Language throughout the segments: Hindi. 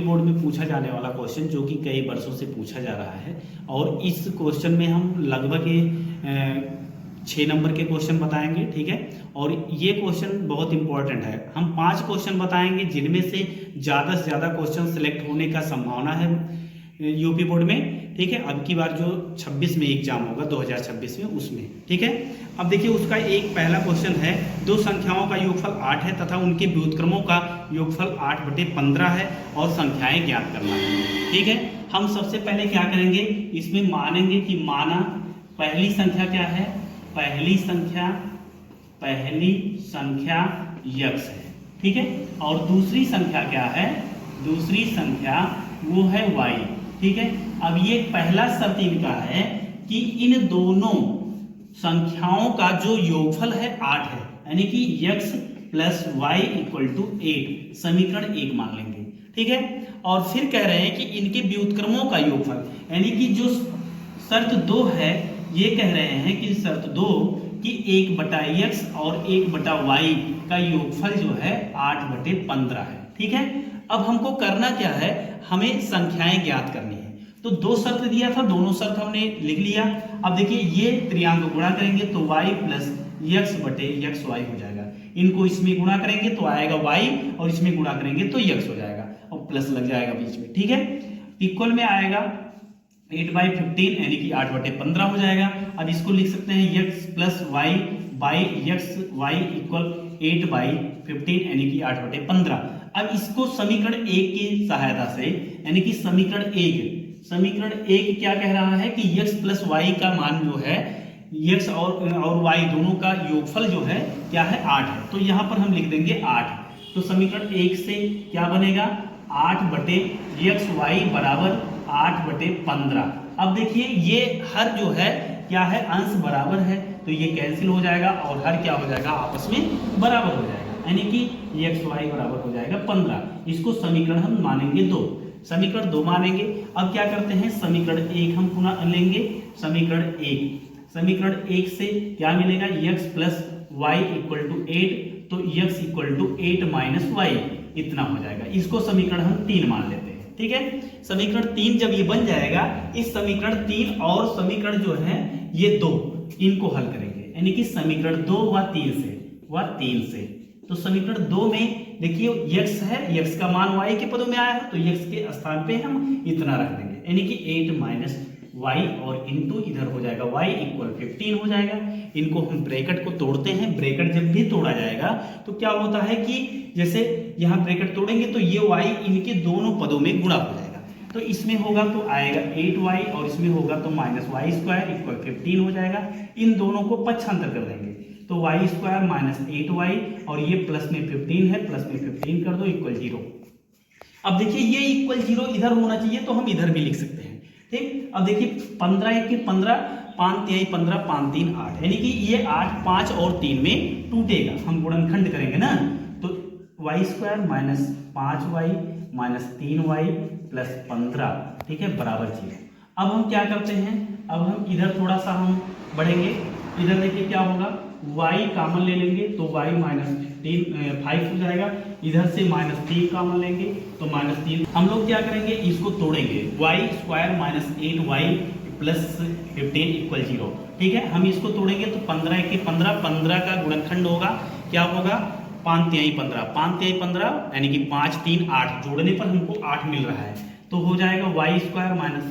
बोर्ड में पूछा जाने वाला क्वेश्चन, जो कि कई वर्षों से पूछा जा रहा है। और इस क्वेश्चन में हम लगभग 6 नंबर के क्वेश्चन बताएंगे, ठीक है। और ये क्वेश्चन बहुत इंपॉर्टेंट है। हम 5 क्वेश्चन बताएंगे जिनमें से ज़्यादा क्वेश्चन सिलेक्ट होने का संभावना है यूपी बोर्ड में, ठीक है। अब की बार जो 26 में एग्जाम होगा 2026 में, उसमें, ठीक है। अब देखिए उसका एक पहला क्वेश्चन है, दो संख्याओं का योगफल 8 है तथा उनके व्युत्क्रमों का योगफल 8/15 है और संख्याएं ज्ञात करना है, ठीक है। हम सबसे पहले क्या करेंगे, इसमें मानेंगे कि माना पहली संख्या क्या है, पहली संख्या यक्स है, ठीक है। और दूसरी संख्या क्या है, दूसरी संख्या वो है y, ठीक है। अब ये पहला शर्त इनका है कि इन दोनों संख्याओं का जो योगफल है 8 है, यानी कि x plus y equal to 8, समीकरण 1 मान लेंगे, ठीक है। और फिर कह रहे हैं कि इनके व्युत्क्रमों का योगफल, यानी कि जो शर्त 2 है, ये कह रहे हैं कि शर्त 2 कि 1/x और 1/y का योगफल जो है 8/15 है, ठीक है। अब हमको करना क्या है, हमें संख्याएं ज्ञात करनी है। तो 2 शर्त दिया था, दोनों शर्त हमने लिख लिया। अब देखिए ये त्रियांक गुणा करेंगे तो y प्लस x/xy हो जाएगा। इनको इसमें गुणा करेंगे तो आएगा y, और इसमें गुणा करेंगे तो x हो जाएगा, और प्लस लग जाएगा बीच में, ठीक है। इक्वल में आएगा 8/15 यानी कि 8/15 हो जाएगा। अब इसको लिख सकते हैं x plus y by x y equal 8/15 यानी कि 8/15। अब इसको समीकरण 1 की सहायता से, यानी कि समीकरण 1 क्या कह रहा है कि x प्लस वाई का मान जो है, x और y दोनों का योगफल जो है क्या है, 8 है। तो यहाँ पर हम लिख देंगे 8। तो समीकरण 1 से क्या बनेगा, 8/xy बराबर 8/15। अब देखिए ये हर जो है क्या है, अंश बराबर है, तो ये कैंसिल हो जाएगा और हर क्या हो जाएगा, आपस में बराबर हो जाएगा, यानी कि xy बराबर हो जाएगा 15। इसको समीकरण हम मानेंगे 2, समीकरण 2 मानेंगे। अब क्या करते हैं, समीकरण 1 हम पुनः लेंगे। समीकरण 1 से क्या मिलेगा, x plus y equal to 8, तो x equal to 8 minus y, इतना हो जाएगा। इसको समीकरण हम 3 मान लेते हैं, ठीक है। समीकरण 3 जब ये बन जाएगा, इस समीकरण 3 और समीकरण जो है ये 2, इनको हल करेंगे, यानी कि समीकरण 2 व 3 से। तो समीकरण 2 में देखिए x है, x का मान y के पदों में आया है, तो x के स्थान पे हम इतना रख देंगे, यानी कि 8 माइनस y, और इंटू इधर हो जाएगा y इक्वल 15 हो जाएगा। इनको हम ब्रैकेट को तोड़ते हैं। ब्रैकेट जब भी तोड़ा जाएगा तो क्या होता है कि जैसे यहाँ ब्रैकेट तोड़ेंगे तो ये y इनके दोनों पदों में गुणा हो जाएगा। तो इसमें होगा तो आएगा 8y, और इसमें होगा तो माइनस वाई स्क्वायर इक्वल 15 हो जाएगा। इन दोनों को पक्षांतर कर देंगे, तो वाई स्क्वायर माइनस 8y, और ये प्लस में 15 है, प्लस में 15 कर दो इक्वल 0। अब देखिए ये इक्वल 0 इधर होना चाहिए, तो हम इधर भी लिख सकते हैं, ठीक। अब देखिए 15 1 15, 5 3 15, 5 3 8, यानी कि ये 8 5 और 3 में टूटेगा। हम गुणनखंड करेंगे ना, तो y square minus 5y minus 3y plus 15, ठीक है, बराबर 0। अब हम क्या करते हैं, अब हम इधर थोड़ा सा हम बढ़ेंगे। इधर देखिए क्या होगा, y कॉमन ले लेंगे तो y माइनस 5 हो जाएगा। इधर से माइनस 3 कॉमन लेंगे तो माइनस 3। हम लोग क्या करेंगे, इसको तोड़ेंगे, y square minus 8y plus 15 equal 0, ठीक है। हम इसको तोड़ेंगे तो 15 1 15, 15 का गुणनखंड होगा, क्या होगा, 5 3 15, 5 3 15, यानी कि 5 3 8, जोड़ने पर हमको 8 मिल रहा है, तो हो जाएगा y square minus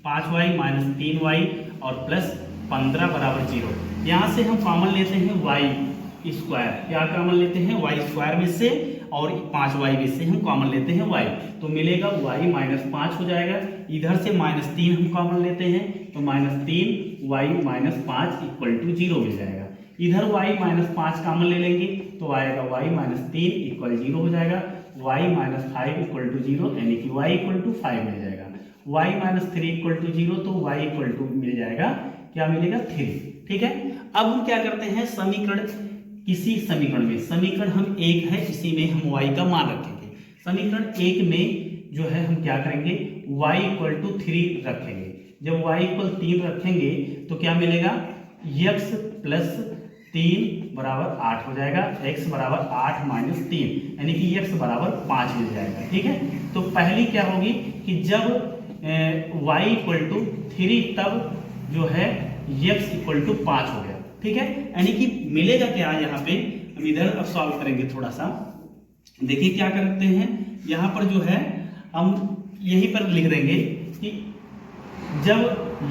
5y minus 3y और प्लस 15 बराबर 0। यहाँ से हम कॉमन लेते हैं y स्क्वायर, क्या कॉमन लेते हैं, y स्क्वायर में से, और 5y में से हम कॉमन लेते हैं y, तो मिलेगा y माइनस 5 हो जाएगा। इधर से माइनस 3 हम कॉमन लेते हैं, तो minus 3y minus 5 equal to 0 मिल जाएगा। इधर y माइनस 5 कॉमन ले लेंगे तो आएगा y माइनस 3 इक्वल 0 हो जाएगा। y माइनस 5 इक्वल टू 0, यानी कि y इक्वल टू 5 मिल जाएगा। y माइनस 3 इक्वल टू 0, तो y इक्वल टू मिल जाएगा, क्या मिलेगा, 3, ठीक है। अब हम क्या करते हैं, किसी समीकरण में, समीकरण हम 1 है, इसी में हम y का मान रखेंगे। समीकरण 1 में जो है हम क्या करेंगे, y इक्वल टू 3 रखेंगे। जब y इक्वल 3 रखेंगे तो क्या मिलेगा, x प्लस 3 बराबर 8 हो जाएगा, x बराबर 8 माइनस 3 यानी कि x बराबर 5 मिल जाएगा। ठीक है, तो पहली क्या होगी कि जब y इक्वल टू 3 तब जो है x इक्वल टू 5 हो गया। ठीक है, यानी कि मिलेगा क्या यहाँ पे, हम इधर अब सॉल्व करेंगे थोड़ा सा। देखिए क्या करते हैं, यहाँ पर जो है हम यहीं पर लिख देंगे कि जब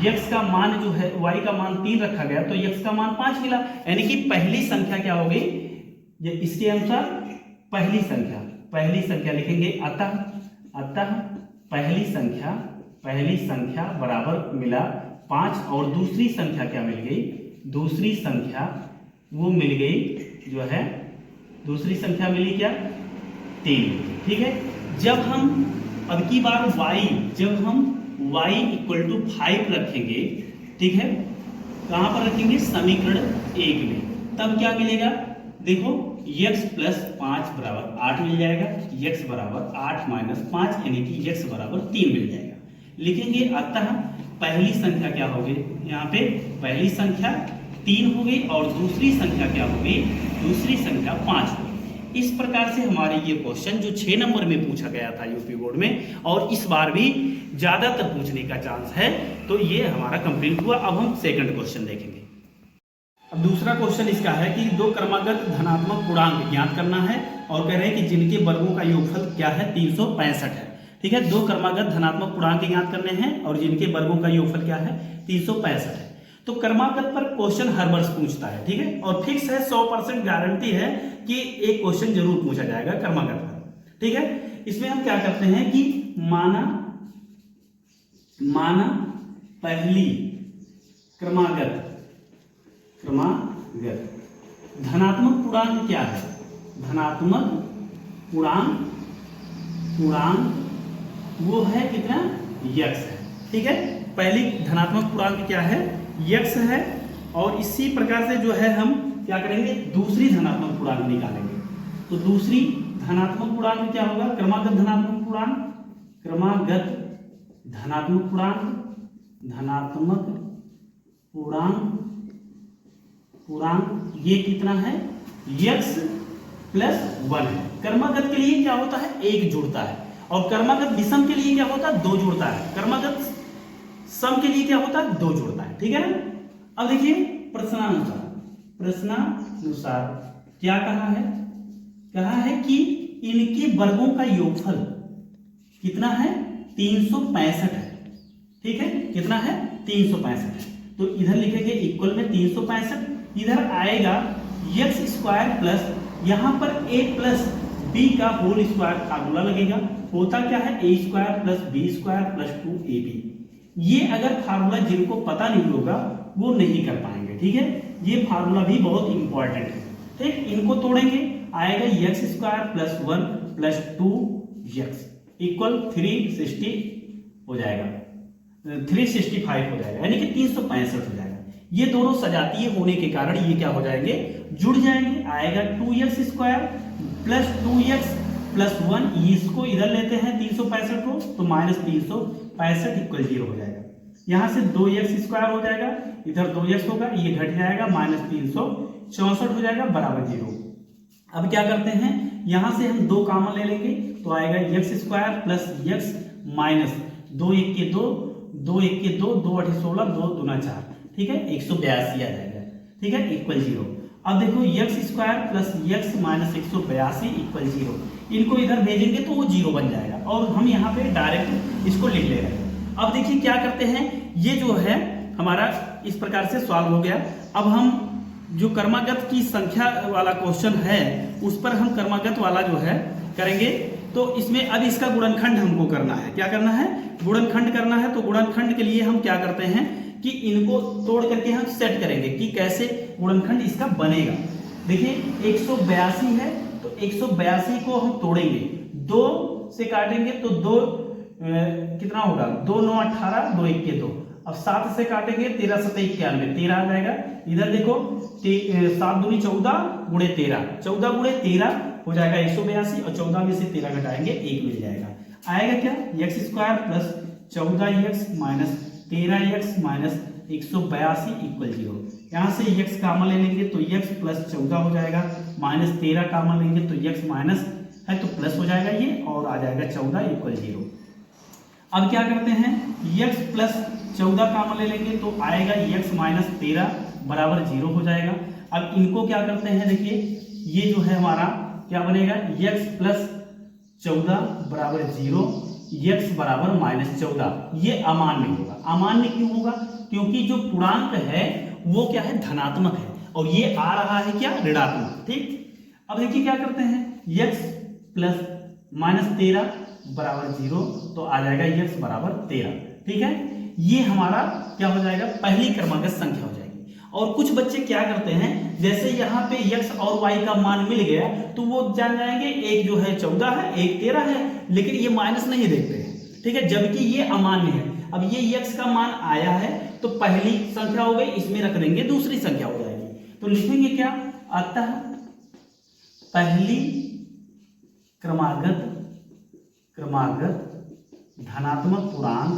x का मान जो है y का मान 3 रखा गया तो x का मान 5 मिला, यानी कि पहली संख्या क्या होगी, ये इसके अनुसार पहली संख्या लिखेंगे। अतः पहली संख्या बराबर मिला 5 और दूसरी संख्या क्या मिल गई, दूसरी संख्या वो मिल गई जो है, दूसरी संख्या मिली क्या, 3। ठीक है, जब हम अब की बार जब हम y इक्वल टू 5 रखेंगे, ठीक है, कहां पर रखेंगे, समीकरण 1 में, तब क्या मिलेगा, देखो x प्लस 5 बराबर 8 मिल जाएगा, x बराबर 8 माइनस 5 यानी कि x बराबर 3 मिल जाएगा। लिखेंगे अतः पहली संख्या क्या होगी, यहाँ पे पहली संख्या 3 हो गई और दूसरी संख्या क्या हो गई, दूसरी संख्या 5 हो गई। इस प्रकार से हमारे ये क्वेश्चन जो 6 नंबर में पूछा गया था यूपी बोर्ड में, और इस बार भी ज्यादातर पूछने का चांस है, तो ये हमारा कंप्लीट हुआ। अब हम सेकंड क्वेश्चन देखेंगे। अब दूसरा क्वेश्चन इसका है कि दो क्रमागत धनात्मक पूर्णांक ज्ञात करना है और कह रहे हैं कि जिनके वर्गों का योगफल क्या है, 365 है। ठीक है, दो क्रमागत धनात्मक पूर्णांक ज्ञात करने हैं और जिनके वर्गों का योगफल क्या है, 365 है। तो क्रमागत पर क्वेश्चन हर वर्ष पूछता है। ठीक है, और फिक्स है, 100% गारंटी है कि एक क्वेश्चन जरूर पूछा जाएगा क्रमागत पर। ठीक है, इसमें हम क्या करते हैं कि माना पहली क्रमागत धनात्मक पूर्णांक क्या है, धनात्मक पूर्णांक वो है कितना, x है। ठीक है, पहली धनात्मक पूर्णांक क्या है, x है, और इसी प्रकार से जो है हम क्या करेंगे, दूसरी धनात्मक पूर्णांक निकालेंगे। तो दूसरी धनात्मक पूर्णांक क्या होगा, क्रमागत धनात्मक पूर्णांक ये कितना है, x प्लस 1 है। क्रमागत के लिए क्या होता है, 1 जुड़ता है, और क्रमागत विषम के लिए क्या होता है, 2 जुड़ता है। क्रमागत सम के लिए क्या होता है, 2 जुड़ता है। ठीक है ना। अब देखिए प्रश्नानुसार क्या कहा है कि इनके वर्गों का योगफल कितना है, 365 है। ठीक है, कितना है, 365 है। तो इधर लिखेंगे इक्वल में 365, इधर आएगा x स्क्वायर प्लस यहां पर a प्लस b का होल स्क्वायर फार्मूला लगेगा। होता क्या है, a square plus b square plus 2ab। ये अगर फार्मूला जिनको पता नहीं होगा वो नहीं कर पाएंगे। ठीक है, ये फार्मूला भी बहुत इंपॉर्टेंट है। ठीक, इनको तोड़ेंगे, आएगा x square plus 1 plus 2x equal 360 हो जाएगा, 365 हो जाएगा, यानी कि 365 हो जाएगा। ये दोनों सजातीय होने के कारण ये क्या हो जाएंगे, जुड़ जाएंगे। आएगा 2x square plus 2x plus 1, इसको इधर लेते हैं 365 को, तो माइनस 365 इक्वल 0 हो जाएगा। यहां से 2x स्क्वायर हो जाएगा, इधर 2x होगा, ये घट जाएगा, माइनस 364 हो जाएगा, बराबर 0। अब क्या करते हैं, यहां से हम 2 कॉमन ले लेंगे, तो आएगा x square plus x minus 2 1 के 2, 2 1 के 2, 2 8 16, 2 दूना 4। ठीक है, 182 आ जाएगा। ठीक है, इक्वल 0। अब देखो x square plus x minus 182 equal 0, इनको इधर भेजेंगे तो वो 0 बन जाएगा, और हम यहाँ पे डायरेक्ट इसको लिख ले रहे हैं। अब देखिए क्या करते हैं, ये जो है हमारा इस प्रकार से सॉल्व हो गया। अब हम जो कर्मागत की संख्या वाला क्वेश्चन है उस पर हम कर्मागत वाला जो है करेंगे। तो इसमें अब इसका गुणनखंड हमको करना है। क्या करना है, गुणनखंड करना है। तो गुणनखंड के लिए हम क्या करते हैं कि इनको तोड़ करके हम सेट करेंगे कि कैसे गुणनखंड इसका बनेगा। देखिए 182 है, तो 182 को हम तोड़ेंगे, 2 से काटेंगे तो 2 कितना होगा, 2 9 18, 2 1 के 2। अब 7 से काटेंगे, 13 7 91, 13 आ जाएगा। इधर देखो 7 दूनी 14 गुणे 13, 14 गुणे 13 हो जाएगा 182, और 14 में से 13 घटाएंगे 1 मिल जाएगा। आएगा क्या, x square plus 14x minus 13x minus 182 equal 0। यहाँ से x कॉमन ले लेंगे तो x प्लस 14 हो जाएगा, माइनस 13 कॉमन लेंगे तो x माइनस है तो प्लस हो जाएगा ये, और आ जाएगा 14 इक्वल 0। अब क्या करते हैं, x प्लस 14 कॉमन ले लेंगे तो आएगा x माइनस 13 बराबर 0 हो जाएगा। अब इनको क्या करते हैं, देखिए ये जो है हमारा क्या बनेगा, x प्लस 14 बराबर 0, x बराबर माइनस 14। ये अमान्य होगा। अमान्य क्यों होगा, क्योंकि जो पूर्णांक है वो क्या है, धनात्मक है, और ये आ रहा है क्या, ऋणात्मक। ठीक, अब देखिए क्या करते हैं, x प्लस माइनस 13 बराबर 0 तो आ जाएगा x बराबर 13। ठीक है, ये हमारा क्या हो जाएगा, पहली क्रमागत संख्या हो जाएगी। और कुछ बच्चे क्या करते हैं, जैसे यहाँ पे x और y का मान मिल गया तो वो जान जाएंगे एक जो है 14 है, एक 13 है, लेकिन ये माइनस नहीं देखते हैं। ठीक है, जबकि ये अमान्य है। अब ये x का मान आया है तो पहली संख्या हो गई, इसमें रख देंगे दूसरी संख्या हो जाएगी। तो लिखेंगे क्या, अतः पहली क्रमागत धनात्मक पूर्णांक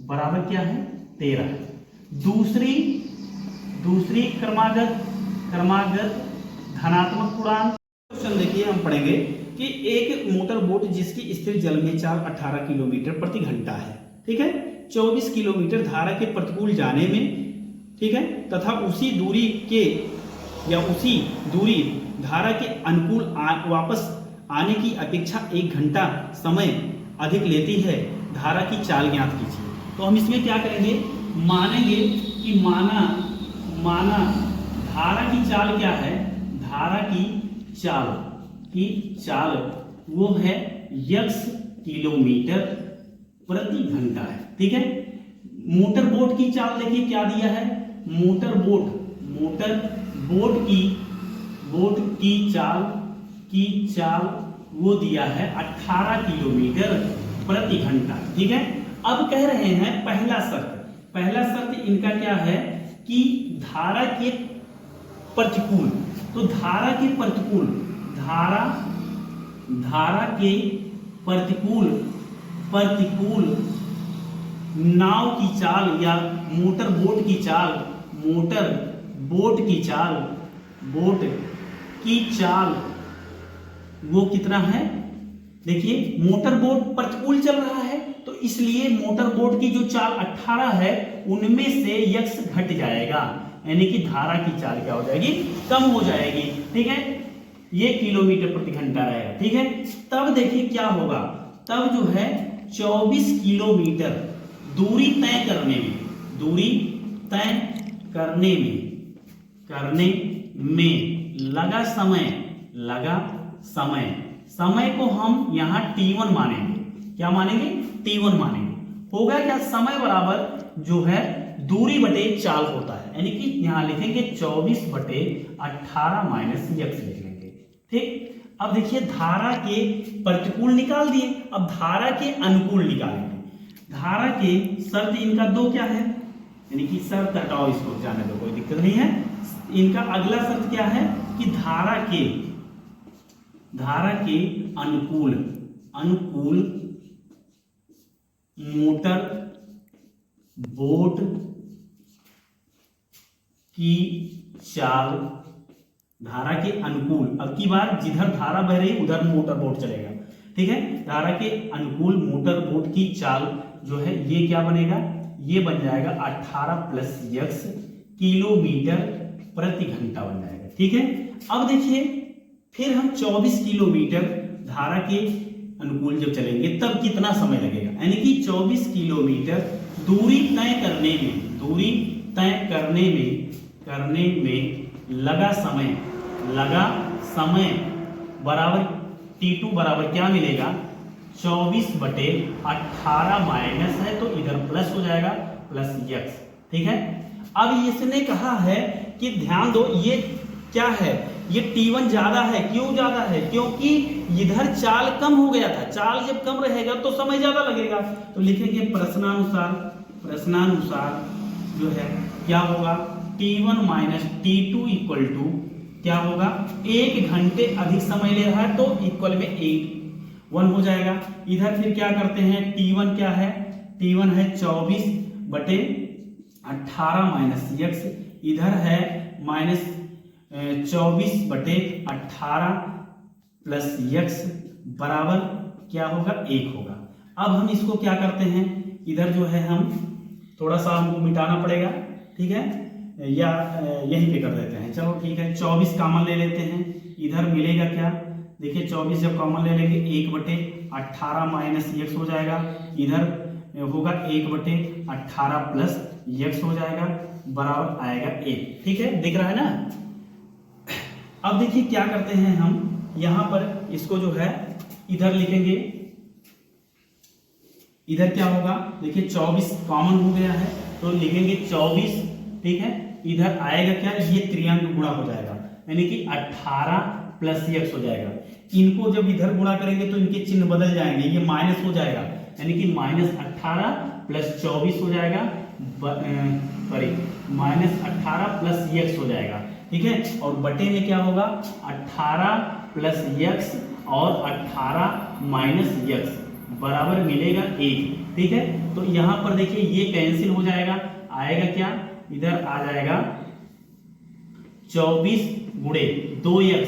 बराबर क्या है, 13। दूसरी क्रमागत धनात्मक पूर्णांक। क्वेश्चन देखिए, हम पढ़ेंगे कि एक मोटर बोट जिसकी स्थिर जल में चाल 18 किलोमीटर प्रति घंटा है, ठीक है, 24 किलोमीटर धारा के प्रतिकूल जाने में, ठीक है, तथा उसी दूरी धारा के अनुकूल वापस आने की अपेक्षा 1 घंटा समय अधिक लेती है, धारा की चाल ज्ञात कीजिए। तो हम इसमें क्या करेंगे, मानेंगे कि माना धारा की चाल क्या है, धारा की चाल वो है x किलोमीटर प्रति घंटा है। ठीक है, मोटर बोट की चाल देखिए क्या दिया है, मोटर बोट की चाल वो दिया है 18 किलोमीटर प्रति घंटा। ठीक है, अब कह रहे हैं पहला शर्त इनका क्या है कि धारा के प्रतिकूल, तो धारा के प्रतिकूल नाव की चाल या मोटर बोट की चाल वो कितना है, देखिए मोटर बोट प्रतिकूल चल रहा है तो इसलिए मोटर बोट की जो चाल 18 है उनमें से x घट जाएगा, यानी कि धारा की चाल क्या हो जाएगी, कम हो जाएगी। ठीक है, ये किलोमीटर प्रति घंटा रहेगा। ठीक है, तब देखिए क्या होगा, तब जो है 24 किलोमीटर दूरी तय करने में लगा समय को हम यहाँ t1 मानेंगे। क्या मानेंगे, t1 मानेंगे। होगा क्या, समय बराबर जो है दूरी बटे चाल होता है, यानी कि यहाँ लिखेंगे 24/18 माइनस x लिख लेंगे। ठीक, अब देखिए धारा के प्रतिकूल निकाल दिए, अब धारा के अनुकूल निकालेंगे। धारा के शर्त इनका 2 क्या है, यानी कि शर्त हटाओ, इसको जाने दो, कोई दिक्कत नहीं है। इनका अगला शर्त क्या है कि धारा के अनुकूल मोटर बोट की चाल, धारा के अनुकूल, अब की बार जिधर धारा बह रही उधर मोटर बोट चलेगा। ठीक है, धारा के अनुकूल मोटर बोट की चाल जो है ये क्या बनेगा, ये बन जाएगा 18 प्लस x किलोमीटर प्रति घंटा बन जाएगा। ठीक है, अब देखिए फिर हम 24 किलोमीटर धारा के अनुकूल जब चलेंगे तब कितना समय लगेगा, यानी कि 24 किलोमीटर दूरी तय करने में लगा समय बराबर t2 बराबर क्या मिलेगा, 24/18 माइनस है तो इधर प्लस हो जाएगा, प्लस x। ठीक है, अब इसने कहा है कि ध्यान दो, ये क्या है, ये t1 ज्यादा है। क्यों ज्यादा है, क्योंकि इधर चाल कम हो गया था, चाल जब कम रहेगा तो समय ज्यादा लगेगा। तो लिखेंगे प्रश्नानुसार जो है क्या होगा, t1 minus t2 equal to क्या होगा, 1 घंटे अधिक समय ले रहा है तो इक्वल में 8 1 हो जाएगा। इधर फिर क्या करते हैं, T1 क्या है, T1 है 24/18 माइनस x, इधर है -24/18 प्लस x बराबर क्या होगा, 1 होगा। अब हम इसको क्या करते हैं, इधर जो है हम थोड़ा सा हमको मिटाना पड़ेगा, ठीक है, या यहीं पे कर देते हैं, चलो ठीक है। 24 कॉमन ले लेते हैं, इधर मिलेगा क्या, देखिए 24 जब कॉमन ले लेंगे 1/18 माइनस x हो जाएगा, इधर होगा 1/18 प्लस x हो जाएगा, बराबर आएगा 1, ठीक है, दिख रहा है ना। अब देखिए क्या करते हैं हम, यहां पर इसको जो है इधर लिखेंगे, इधर क्या होगा, देखिए 24 कॉमन हो गया है तो लिखेंगे 24, ठीक है, इधर आएगा क्या, ये त्रिअंक गुणा हो जाएगा, यानी कि 18 प्लस x हो जाएगा। इनको जब इधर गुणा करेंगे तो इनके चिन्ह बदल जाएंगे, ये माइनस हो जाएगा, यानी कि -18 प्लस 24 हो जाएगा, सॉरी -18 प्लस x हो जाएगा, ठीक है, और बटे में क्या होगा, 18 प्लस x और 18 माइनस x बराबर मिलेगा 1, ठीक है। तो यहां पर देखिए ये कैंसिल हो जाएगा, आएगा क्या, इधर आ जाएगा 24 गुणे 2x,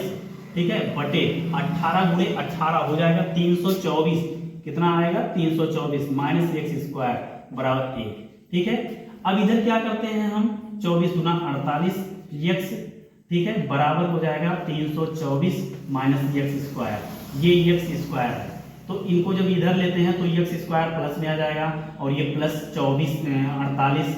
ठीक है, बटे 18 गुणे 18 हो जाएगा 324, कितना आएगा 324 माइनस x स्क्वायर बराबर 1, ठीक है। अब इधर क्या करते हैं हम, 24 गुना 48 x, ठीक है, बराबर हो जाएगा 324 माइनस x स्क्वायर, ये x स्क्वायर है, तो इनको जब इधर लेते हैं तो x स्क्वायर प्लस में आ जाएगा, और ये प्लस 48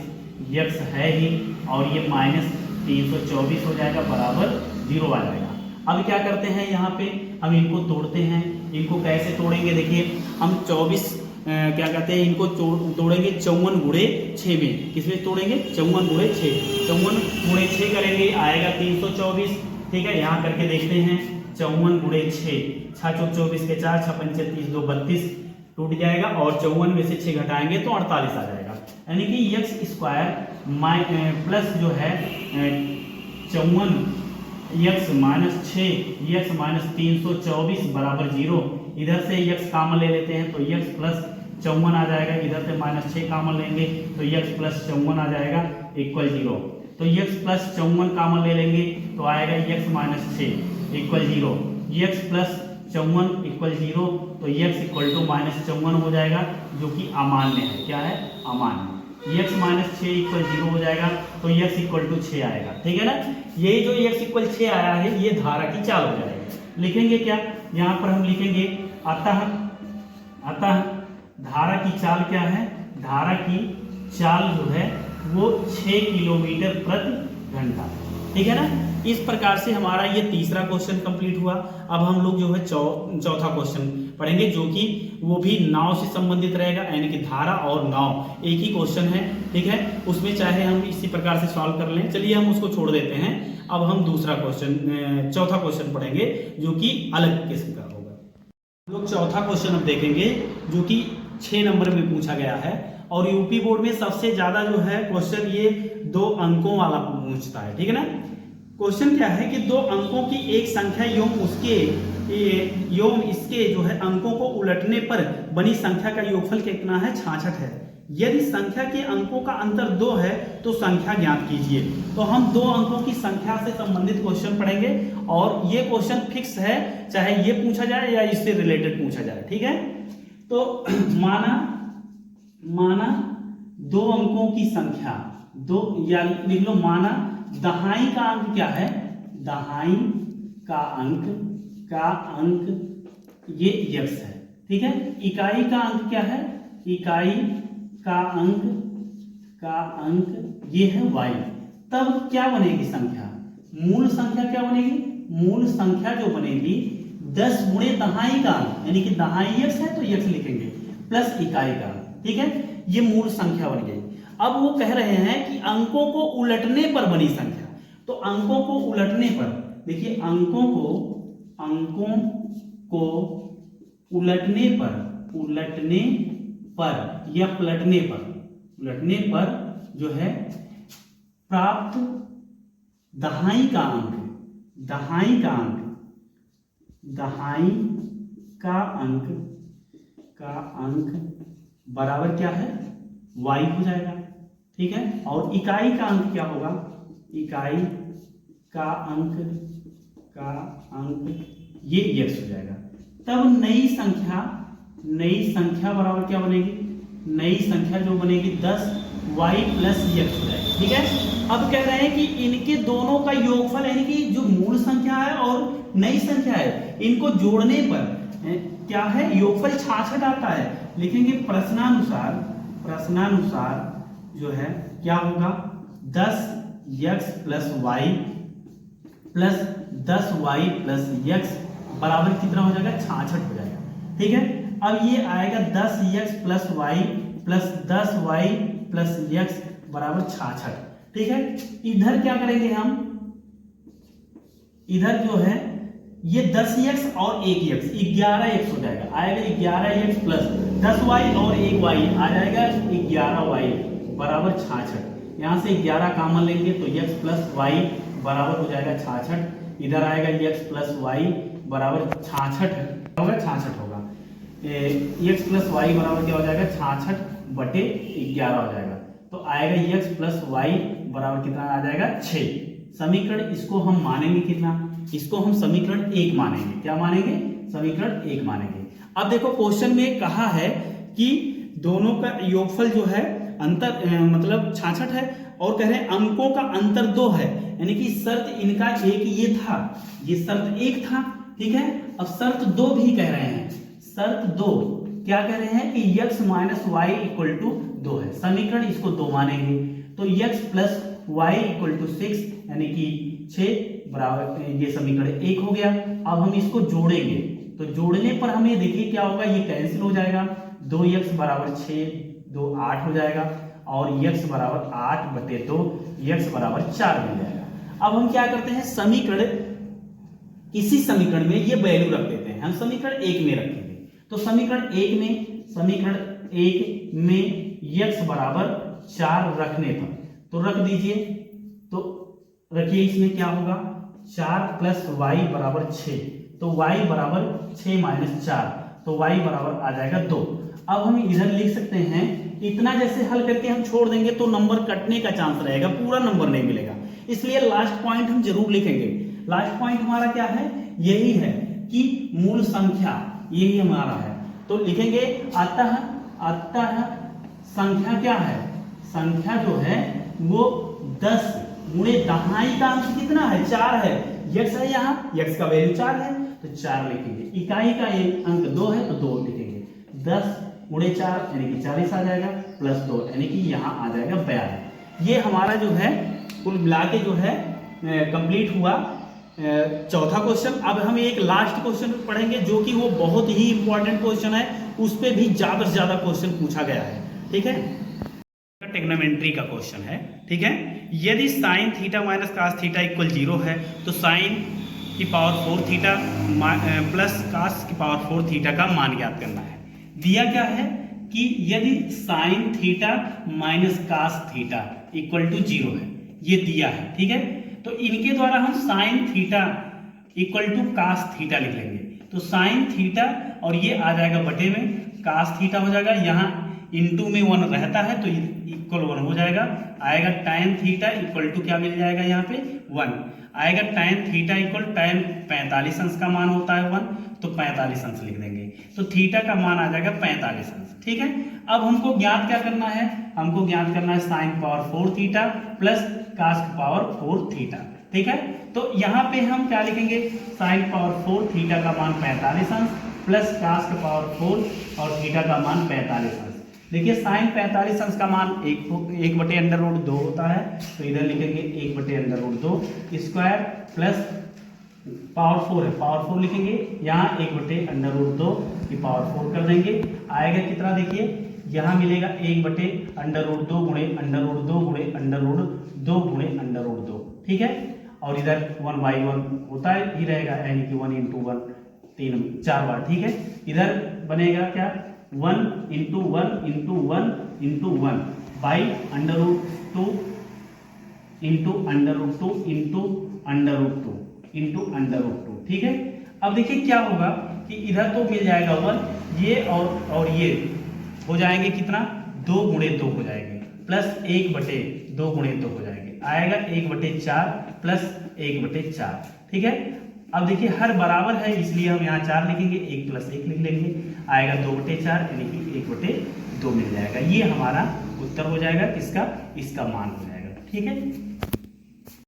x है ही, और ये माइनस 324 हो जाएगा, बराबर 0 आ जाएगा। अब क्या करते हैं, यहाँ पे हम इनको तोड़ते हैं, इनको कैसे तोड़ेंगे, देखिए हम 24 क्या कहते हैं, इनको तोड़ेंगे 54 गुणे 6 में, किसमें तोड़ेंगे, 54 गुणे 6, 54 गुणे 6 करेंगे आएगा 324, ठीक है, यहाँ करके देखते हैं 54 गुणे 6, 6 चौक 24 के 4, 6 पंचे 30, 2 32 टूट जाएगा, और 54 में से 6 घटाएंगे तो 48 आ जाएगा, यानी कि x स्क्वायर प्लस जो है 54 x माइनस 6 x माइनस 324 बराबर 0, इधर से x कॉमन ले लेते हैं तो x प्लस 54 आ जाएगा, इधर से -6 कॉमन लेंगे तो x प्लस 54 आ जाएगा इक्वल 0, तो x प्लस 54 कॉमन ले लेंगे तो आएगा x minus 6 equal 0, x plus 54 equal 0, तो x इक्वल टू -54 हो जाएगा, जो कि अमान्य है, क्या है, अमान्य। x माइनस 6 इक्वल 0 हो जाएगा, तो x इक्वल टू 6 आएगा, ठीक है ना। यही जो x इक्वल 6 आया है ये धारा की चाल हो जाएगी, लिखेंगे क्या, यहाँ पर हम लिखेंगे अतः धारा की चाल क्या है, धारा की चाल जो है वो 6 किलोमीटर प्रति घंटा, ठीक है ना। इस प्रकार से हमारा ये तीसरा क्वेश्चन कंप्लीट हुआ। अब हम लोग जो है चौथा क्वेश्चन पढ़ेंगे, जो कि वो भी नाव से संबंधित रहेगा, यानी कि धारा और नाव एक ही क्वेश्चन है, ठीक है, उसमें चाहे हम इसी प्रकार से सॉल्व कर लें, चलिए हम उसको छोड़ देते हैं। अब हम दूसरा क्वेश्चन, चौथा क्वेश्चन पढ़ेंगे, जो कि अलग किस्म का होगा। हम लोग चौथा क्वेश्चन अब देखेंगे, जो कि 6 नंबर में पूछा गया है, और यूपी बोर्ड में सबसे ज्यादा जो है क्वेश्चन ये 2 अंकों वाला पूछता है, ठीक है ना। क्वेश्चन क्या है कि 2 अंकों की एक संख्या योम इसके जो है अंकों को उलटने पर बनी संख्या का योगफल कितना है, 66 है। यदि संख्या के अंकों का अंतर 2 है तो संख्या ज्ञात कीजिए। तो हम 2 अंकों की संख्या से संबंधित क्वेश्चन पढ़ेंगे, और ये क्वेश्चन फिक्स है, चाहे ये पूछा जाए या इससे रिलेटेड पूछा जाए, ठीक है। तो माना 2 अंकों की संख्या, 2 या लिख लो, माना दहाई का अंक क्या है, दहाई का अंक ये x है, ठीक है। इकाई का अंक क्या है, इकाई का अंक ये है y। तब क्या बनेगी संख्या, मूल संख्या क्या बनेगी, मूल संख्या जो बनेगी 10 गुणे दहाई का अंक, यानी कि दहाई x है तो x लिखेंगे, प्लस इकाई का अंक, ठीक है, ये मूल संख्या बन गई। अब वो कह रहे हैं कि अंकों को उलटने पर बनी संख्या, तो अंकों को उलटने पर, देखिए अंकों को उलटने पर जो है प्राप्त दहाई का अंक का अंक बराबर क्या है, y हो जाएगा, ठीक है। और इकाई का अंक क्या होगा, इकाई का अंक ये x हो जाएगा। तब नई संख्या बराबर क्या बनेगी, नई संख्या जो बनेगी 10y प्लस x हो जाएगी, ठीक है। अब कह रहे हैं कि इनके दोनों का योगफल यानी कि जो मूल संख्या है और नई संख्या है, इनको जोड़ने पर क्या है, योगफल 66 आता है। लिखेंगे प्रश्नानुसार जो है क्या होगा, 10x plus y plus 10y plus x बराबर कितना हो जाएगा, 66 हो जाएगा, ठीक है। अब ये आएगा 10x plus y plus 10y plus x बराबर 66, ठीक है। इधर क्या करेंगे हम, इधर जो है ये 10x और 1x 11x हो जाएगा, आएगा 11x प्लस 10y और 1y आ जाएगा 11y बराबर 66। यहाँ से 11 कॉमन लेंगे तो x प्लस y बराबर हो जाएगा 66। इधर आएगा x प्लस y बराबर 66 होगा, 66 होगा। x प्लस y बराबर क्या हो जाएगा, 66 बटे 11 हो जाएगा। तो आएगा x प्लस y बराबर कितना आ जाएगा, 6। समीकरण इसको हम मानेंगे कितना, इसको हम समीकरण 1 मानेंगे। क्या मानेंगे, समीकरण 1 मानेंगे। अब देखो क्वेश्चन में कहा है कि दोनों का योगफल जो है अंतर मतलब 66 है और कह रहे हैं अंकों का अंतर 2 है, यानी कि शर्त इनका एक ये था, ये शर्त 1 था, ठीक है। अब शर्त 2 भी कह रहे हैं, शर्त 2 क्या कह रहे हैं कि x minus y equal to 2 है। समीकरण इसको 2 मानेंगे तो x plus y equal to 6 यानी कि 6 बराबर, ये समीकरण 1 हो गया। अब हम इसको जोड़ेंगे तो जोड़ने पर हमें देखिए क्या होगा, ये कैंसिल हो जाएगा, 2x बराबर 6 2 8 हो जाएगा और x बराबर 8 बटे 2 x बराबर 4 मिल जाएगा। अब हम क्या करते हैं, समीकरण किसी समीकरण में ये वैल्यू रख देते हैं, हम समीकरण 1 में रखेंगे। तो समीकरण 1 में x बराबर 4 रखने पर तो रख दीजिए, तो रखिए इसमें क्या होगा, 4 प्लस y बराबर 6, तो y बराबर 6 माइनस 4, तो y बराबर आ जाएगा 2। अब हम इधर लिख सकते हैं, इतना जैसे हल करके हम छोड़ देंगे तो नंबर कटने का चांस रहेगा, पूरा नंबर नहीं मिलेगा, इसलिए लास्ट पॉइंट हम जरूर लिखेंगे। लास्ट पॉइंट हमारा क्या है, यही है कि मूल संख्या, यही हमारा है, तो लिखेंगे अतः संख्या क्या है, संख्या जो है वो 10 गुणे दहाई का अंक कितना है, 4 है, x है, यहाँ x का वैल्यू 4 है तो 4 लिखेंगे। इकाई का अंक 2 है तो 2 लिखेंगे। 10 गुणे 4 यानी कि 40 आ जाएगा प्लस 2 यानी कि यहाँ आ जाएगा 42। ये हमारा जो है कुल मिला के जो है कंप्लीट हुआ चौथा क्वेश्चन। अब हम एक लास्ट क्वेश्चन पढ़ेंगे जो कि वो बहुत ही इंपॉर्टेंट क्वेश्चन है, उस पे भी ज्यादा से ज्यादा क्वेश्चन पूछा गया है, ठीक है। ट्रिग्नोमेट्री का क्वेश्चन है, ठीक है। यदि sine theta minus cos theta equal 0 है तो साइन की पावर 4 थीटा प्लस कास की पावर 4 थीटा का मान ज्ञात करना है। दिया क्या है कि यदि sine theta minus cos theta equal to 0 है, ये दिया है, ठीक है। तो इनके द्वारा हम sine theta equal to cos theta लिख लेंगे, तो साइन थीटा और ये आ जाएगा बटे में, कास थीटा हो जाएगा, यहाँ इनटू में 1 रहता है तो इक्वल 1 हो जाएगा, आएगा tan थीटा इक्वल टू क्या मिल जाएगा, यहाँ पे 1 आएगा। tan थीटा इक्वल tan 45 अंश का मान होता है 1, तो 45 अंश लिख देंगे, तो थीटा का मान आ जाएगा 45 अंश, ठीक है। अब हमको ज्ञात क्या करना है, हमको ज्ञात करना है sine power 4 theta plus cos power 4 theta, ठीक है। तो यहाँ पे हम क्या लिखेंगे, साइन पावर 4 थीटा का मान 45 अंश प्लस कास पावर 4 और थीटा का मान 45 अंश। देखिए साइन 45 अंश का मान 1 बटे अंडर रूट 2 होता है, तो इधर लिखेंगे 1 बटे under root 2 square plus power 4 है, पावर 4 लिखेंगे, यहाँ 1 बटे अंडर रूट 2 की पावर 4 कर देंगे, आएगा कितना, देखिए यहाँ मिलेगा 1 बटे अंडर रूट 2 गुणे अंडर रूट 2 गुणे अंडर रूट 2 गुणे अंडर रूट 2, ठीक है। और इधर 1/1 होता है ही रहेगा, यानी कि 1 × 1 4 बार, ठीक है। इधर बनेगा क्या, 1 × 1 × 1 × 1 by under root 2 into under root 2 into under root 2 into under root 2, ठीक है। अब देखिए क्या होगा कि इधर तो मिल जाएगा 1, ये और ये हो जाएंगे कितना, 2 गुणे 2 हो जाएंगे, प्लस 1/2 गुणे 2 हो जाएंगे, आएगा 1/4 प्लस 1/4। ठीक है, अब देखिए हर बराबर है इसलिए हम यहाँ 4 लिखेंगे, 1 + 1 लिख लेंगे, आएगा 2/4 यानी कि 1/2 मिल जाएगा। ये हमारा उत्तर हो जाएगा, किसका, इसका मान हो जाएगा। ठीक है।